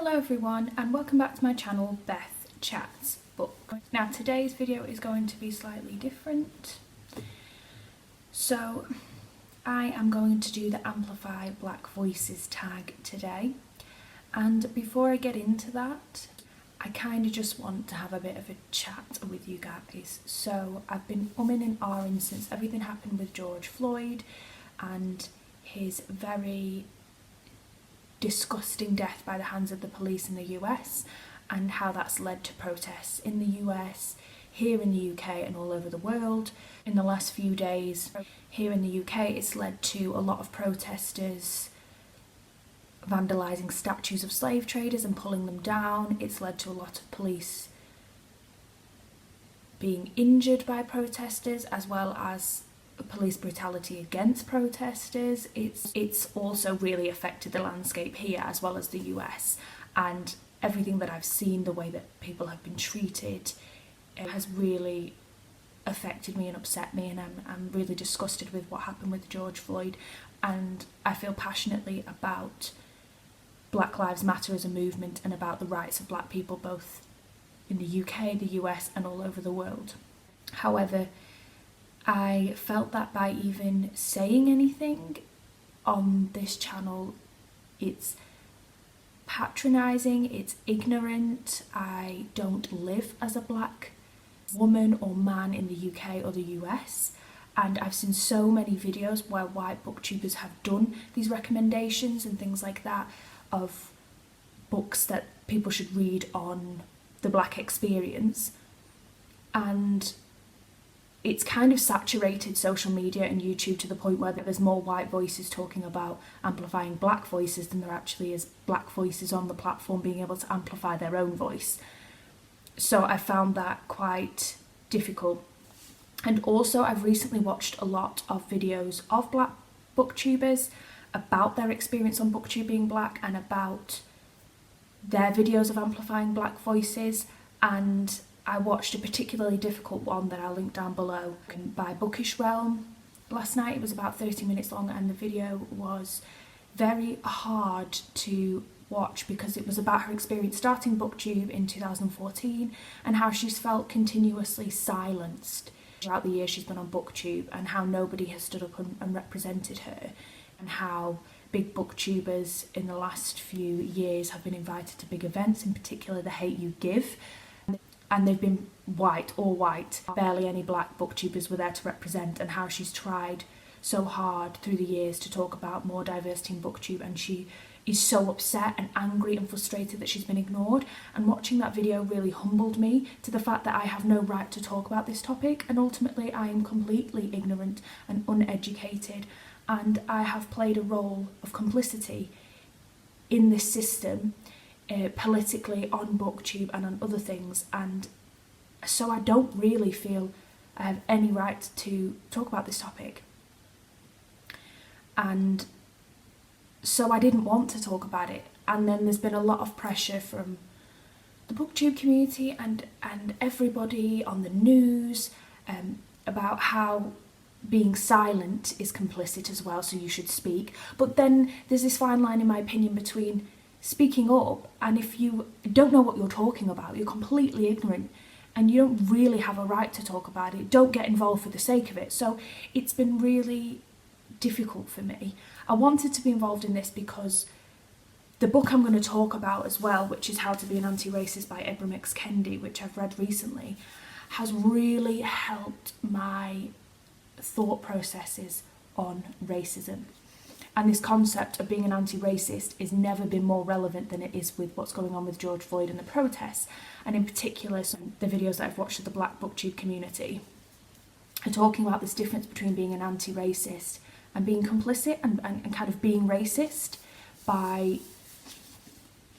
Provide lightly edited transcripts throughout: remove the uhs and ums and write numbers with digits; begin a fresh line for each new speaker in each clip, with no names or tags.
Hello everyone and welcome back to my channel BethChatsBooks. Now today's video is going to be slightly different. So I am going to do the Amplify Black Voices tag today, and before I get into that I kind of just want to have a bit of a chat with you guys. So I've been umming and ahhing since everything happened with George Floyd and his very disgusting death by the hands of the police in the US, and how that's led to protests in the US, here in the UK and all over the world. In the last few days here in the UK, it's led to a lot of protesters vandalising statues of slave traders and pulling them down. It's led to a lot of police being injured by protesters, as well as police brutality against protesters. It's also really affected the landscape here as well as the US, and everything that I've seen, the way that people have been treated, it has really affected me and upset me, and I'm really disgusted with what happened with George Floyd, and I feel passionately about Black Lives Matter as a movement and about the rights of black people both in the UK, the US and all over the world. However, I felt that by even saying anything on this channel, it's patronising, it's ignorant. I don't live as a black woman or man in the UK or the US, and I've seen so many videos where white booktubers have done these recommendations and things like that of books that people should read on the black experience, and it's kind of saturated social media and YouTube to the point where there's more white voices talking about amplifying black voices than there actually is black voices on the platform being able to amplify their own voice. So I found that quite difficult. And also I've recently watched a lot of videos of black booktubers about their experience on BookTube being black and about their videos of amplifying black voices, and I watched a particularly difficult one that I'll link down below by Bookish Realm last night. It was about 30 minutes long, and the video was very hard to watch because it was about her experience starting BookTube in 2014 and how she's felt continuously silenced throughout the years she's been on BookTube, and how nobody has stood up and represented her, and how big booktubers in the last few years have been invited to big events, in particular the Hate You Give, and they've been white, all white. Barely any black booktubers were there to represent, and how she's tried so hard through the years to talk about more diversity in BookTube, and she is so upset and angry and frustrated that she's been ignored. And watching that video really humbled me to the fact that I have no right to talk about this topic, and ultimately I am completely ignorant and uneducated, and I have played a role of complicity in this system, politically, on BookTube and on other things, and so I don't really feel I have any right to talk about this topic, and so I didn't want to talk about it. And then there's been a lot of pressure from the BookTube community and everybody on the news about how being silent is complicit as well, so you should speak. But then there's this fine line, in my opinion, between speaking up and if you don't know what you're talking about, you're completely ignorant and you don't really have a right to talk about it, don't get involved for the sake of it. So it's been really difficult for me. I wanted to be involved in this because the book I'm going to talk about as well, which is How to Be an Anti-Racist by Ibram X. Kendi, which I've read recently, has really helped my thought processes on racism. And this concept of being an anti-racist has never been more relevant than it is with what's going on with George Floyd and the protests, and in particular the videos that I've watched of the black booktube community are talking about this difference between being an anti-racist and being complicit and kind of being racist by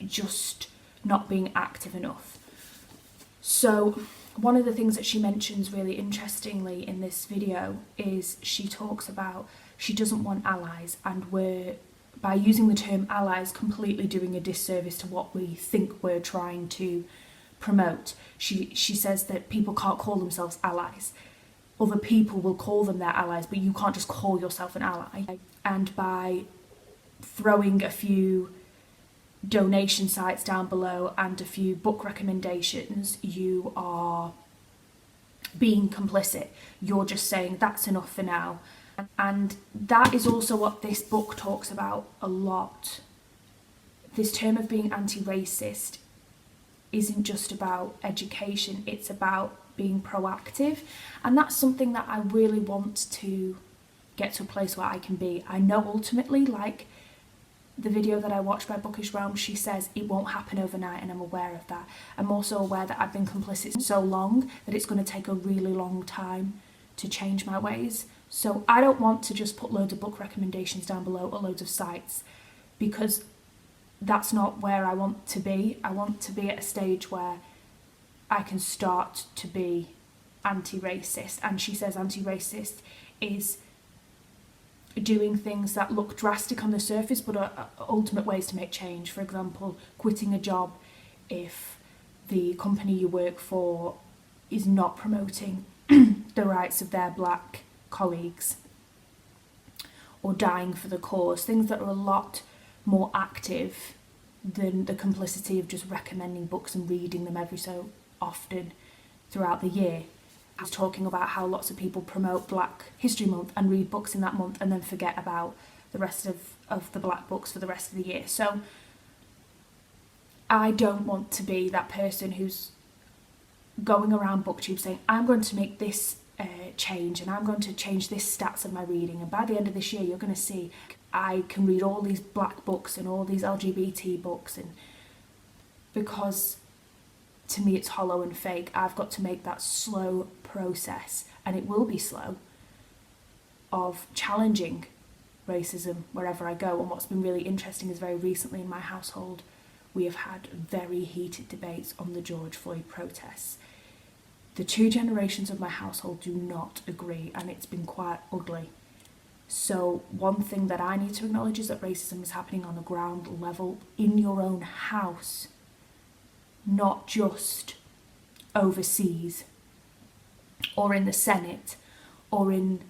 just not being active enough. So one of the things that she mentions really interestingly in this video is she talks about she doesn't want allies, and we're, by using the term allies, completely doing a disservice to what we think we're trying to promote. She says that people can't call themselves allies. Other people will call them their allies, but you can't just call yourself an ally. And by throwing a few donation sites down below and a few book recommendations, you are being complicit. You're just saying that's enough for now. And that is also what this book talks about a lot. This term of being anti-racist isn't just about education, it's about being proactive. And that's something that I really want to get to a place where I can be. I know ultimately, like the video that I watched by Bookish Realm, she says it won't happen overnight, and I'm aware of that. I'm also aware that I've been complicit so long that it's going to take a really long time to change my ways. So I don't want to just put loads of book recommendations down below or loads of sites, because that's not where I want to be. I want to be at a stage where I can start to be anti-racist. And she says anti-racist is doing things that look drastic on the surface but are ultimate ways to make change. For example, quitting a job if the company you work for is not promoting the rights of their black colleagues, or dying for the cause, things that are a lot more active than the complicity of just recommending books and reading them every so often throughout the year. I was talking about how lots of people promote Black History Month and read books in that month and then forget about the rest of the black books for the rest of the year. So I don't want to be that person who's going around BookTube saying, I'm going to make this change and I'm going to change this stats of my reading, and by the end of this year you're going to see I can read all these black books and all these LGBT books. And because to me it's hollow and fake, I've got to make that slow process, and it will be slow, of challenging racism wherever I go. And what's been really interesting is very recently in my household we have had very heated debates on the George Floyd protests. The two generations of my household do not agree, and it's been quite ugly. So one thing that I need to acknowledge is that racism is happening on a ground level in your own house, not just overseas or in the Senate or in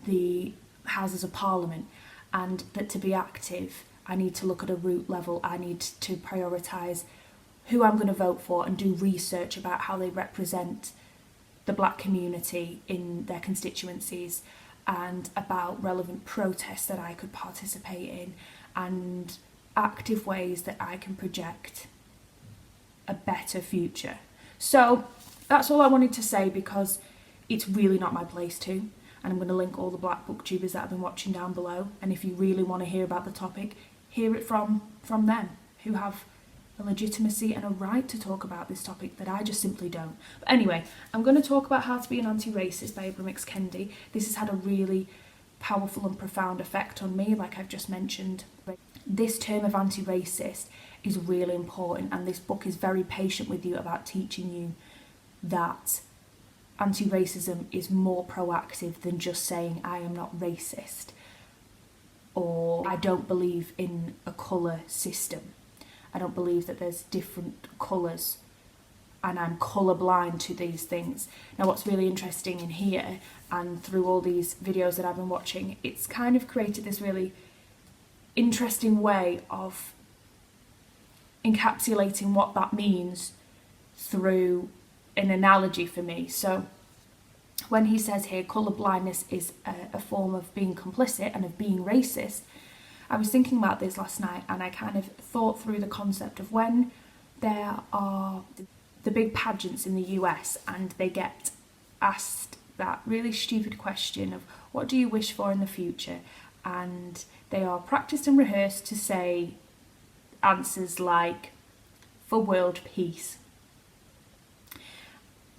the Houses of Parliament. And that to be active, I need to look at a root level. I need to prioritise who I'm going to vote for and do research about how they represent the black community in their constituencies, and about relevant protests that I could participate in, and active ways that I can project a better future. So that's all I wanted to say, because it's really not my place to, and I'm going to link all the black booktubers that I've been watching down below, and if you really want to hear about the topic, hear it from them, who have a legitimacy and a right to talk about this topic that I just simply don't. But anyway, I'm going to talk about How to Be an Anti-Racist by Ibram X. Kendi. This has had a really powerful and profound effect on me, like I've just mentioned. This term of anti-racist is really important, and this book is very patient with you about teaching you that anti-racism is more proactive than just saying I am not racist, or I don't believe in a colour system. I don't believe that there's different colours and I'm colourblind to these things. Now what's really interesting in here, and through all these videos that I've been watching, it's kind of created this really interesting way of encapsulating what that means through an analogy for me. So when he says here colourblindness is a form of being complicit and of being racist, I was thinking about this last night, and I kind of thought through the concept of when there are the big pageants in the US and they get asked that really stupid question of what do you wish for in the future, and they are practiced and rehearsed to say answers like for world peace.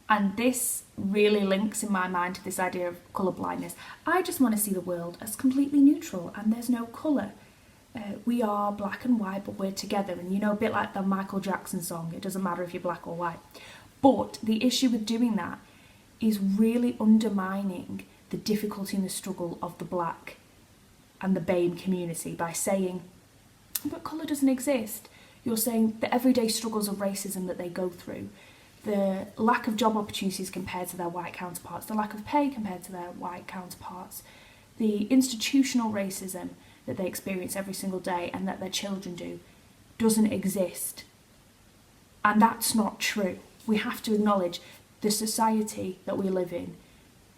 And this really links in my mind to this idea of colour blindness. I just want to see the world as completely neutral and there's no colour. We are black and white, but we're together. And you know, a bit like the Michael Jackson song, it doesn't matter if you're black or white. But the issue with doing that is really undermining the difficulty and the struggle of the black and the BAME community by saying, but colour doesn't exist. You're saying the everyday struggles of racism that they go through, the lack of job opportunities compared to their white counterparts, the lack of pay compared to their white counterparts, the institutional racism that they experience every single day and that their children do, doesn't exist. And that's not true. We have to acknowledge the society that we live in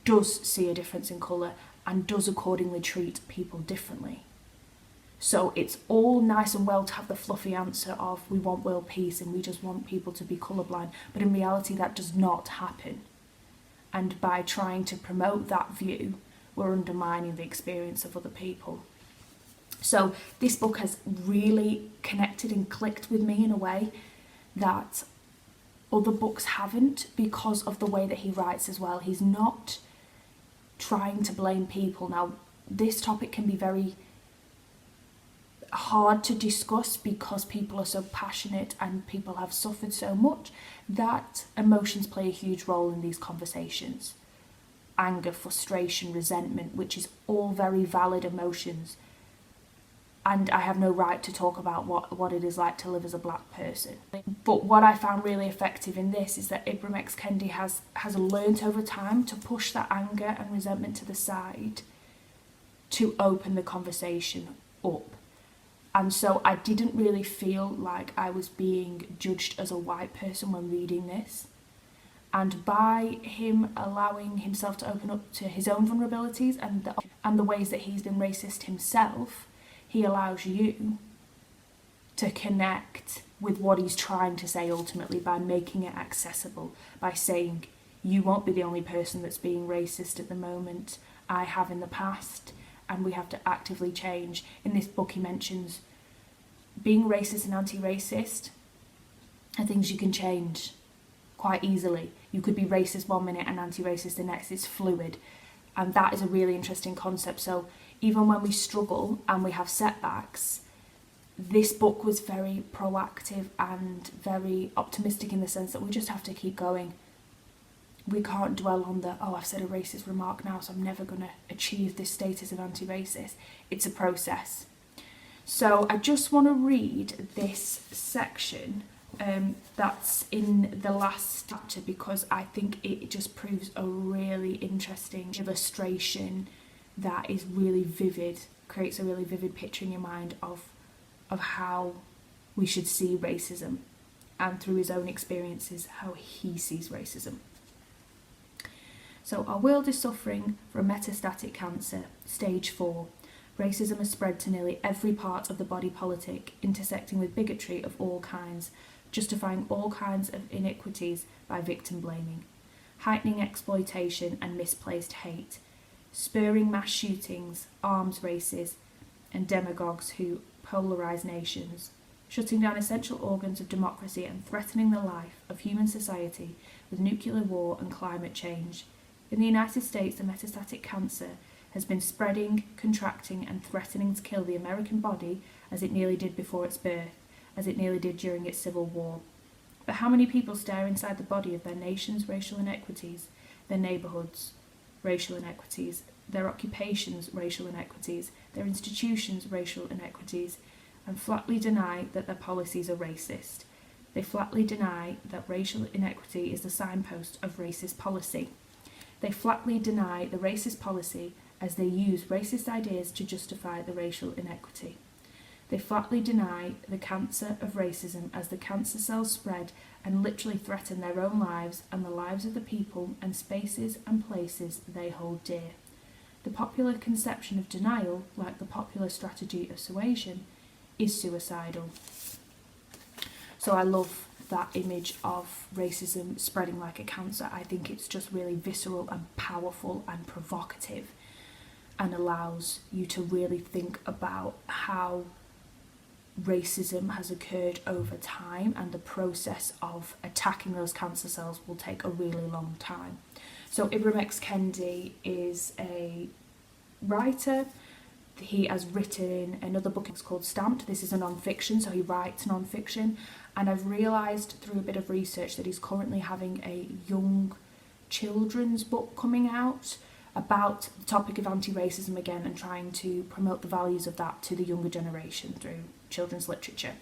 does see a difference in colour and does accordingly treat people differently. So it's all nice and well to have the fluffy answer of we want world peace and we just want people to be colourblind, but in reality that does not happen. And by trying to promote that view, we're undermining the experience of other people. So this book has really connected and clicked with me in a way that other books haven't, because of the way that he writes as well. He's not trying to blame people. Now, this topic can be very hard to discuss because people are so passionate and people have suffered so much that emotions play a huge role in these conversations. Anger, frustration, resentment, which is all very valid emotions. And I have no right to talk about what it is like to live as a black person. But what I found really effective in this is that Ibram X. Kendi has learnt over time to push that anger and resentment to the side to open the conversation up. And so I didn't really feel like I was being judged as a white person when reading this. And by him allowing himself to open up to his own vulnerabilities and the ways that he's been racist himself, he allows you to connect with what he's trying to say ultimately by making it accessible, by saying, you won't be the only person that's being racist at the moment. I have in the past, and we have to actively change. In this book he mentions being racist and anti-racist are things you can change quite easily. You could be racist one minute and anti-racist the next. It's fluid, and that is a really interesting concept. So even when we struggle and we have setbacks, this book was very proactive and very optimistic in the sense that we just have to keep going. We can't dwell on I've said a racist remark now, so I'm never going to achieve this status of anti-racist. It's a process. So I just want to read this section that's in the last chapter, because I think it just proves a really interesting illustration that is really vivid, creates a really vivid picture in your mind of how we should see racism, and through his own experiences, how he sees racism. So, our world is suffering from metastatic cancer, stage 4. Racism has spread to nearly every part of the body politic, intersecting with bigotry of all kinds, justifying all kinds of iniquities by victim blaming, heightening exploitation and misplaced hate, spurring mass shootings, arms races, and demagogues who polarise nations, shutting down essential organs of democracy and threatening the life of human society with nuclear war and climate change. In the United States, the metastatic cancer has been spreading, contracting, and threatening to kill the American body as it nearly did before its birth, as it nearly did during its civil war. But how many people stare inside the body of their nation's racial inequities, their neighbourhoods' racial inequities, their occupations' racial inequities, their institutions' racial inequities, and flatly deny that their policies are racist. They flatly deny that racial inequity is the signpost of racist policy. They flatly deny the racist policy as they use racist ideas to justify the racial inequity. They flatly deny the cancer of racism as the cancer cells spread and literally threaten their own lives and the lives of the people and spaces and places they hold dear. The popular conception of denial, like the popular strategy of suasion, is suicidal. So I love that image of racism spreading like a cancer. I think it's just really visceral and powerful and provocative, and allows you to really think about how racism has occurred over time, and the process of attacking those cancer cells will take a really long time. So Ibram X. Kendi is a writer. He has written another book, it's called Stamped. This is a non-fiction, so he writes non-fiction, and I've realised through a bit of research that he's currently having a young children's book coming out about the topic of anti-racism again, and trying to promote the values of that to the younger generation through children's literature.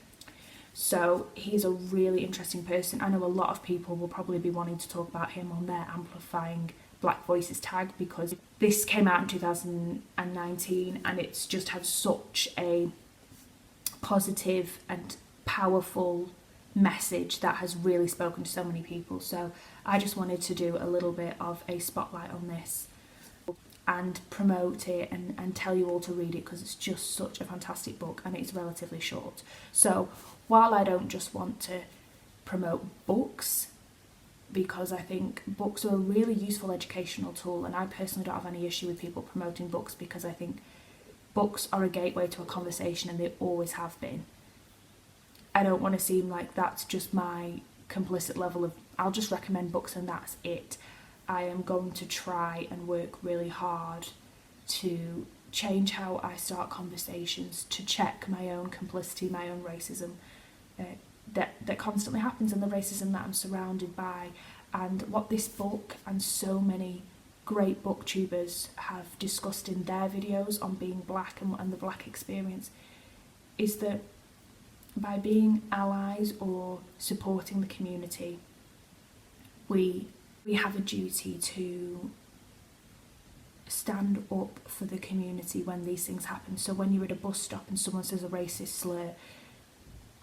So he's a really interesting person. I know a lot of people will probably be wanting to talk about him on their Amplifying Black Voices tag, because this came out in 2019 and it's just had such a positive and powerful message that has really spoken to so many people. So I just wanted to do a little bit of a spotlight on this and promote it and tell you all to read it, because it's just such a fantastic book and it's relatively short. So while I don't just want to promote books, because I think books are a really useful educational tool, and I personally don't have any issue with people promoting books, because I think books are a gateway to a conversation and they always have been. I don't want to seem like that's just my complicit level of I'll just recommend books and that's it. I am going to try and work really hard to change how I start conversations, to check my own complicity, my own racism that constantly happens, and the racism that I'm surrounded by. And what this book and so many great booktubers have discussed in their videos on being black and the black experience is that by being allies or supporting the community, we have a duty to stand up for the community when these things happen. So when you're at a bus stop and someone says a racist slur,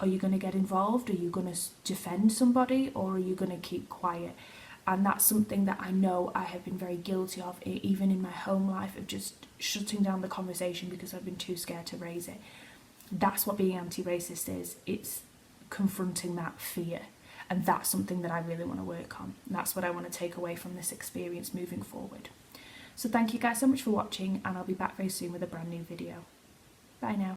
are you going to get involved? Are you going to defend somebody, or are you going to keep quiet? And that's something that I know I have been very guilty of, even in my home life, of just shutting down the conversation because I've been too scared to raise it. That's what being anti-racist is. It's confronting that fear. And that's something that I really want to work on. That's what I want to take away from this experience moving forward. So thank you guys so much for watching, and I'll be back very soon with a brand new video. Bye now.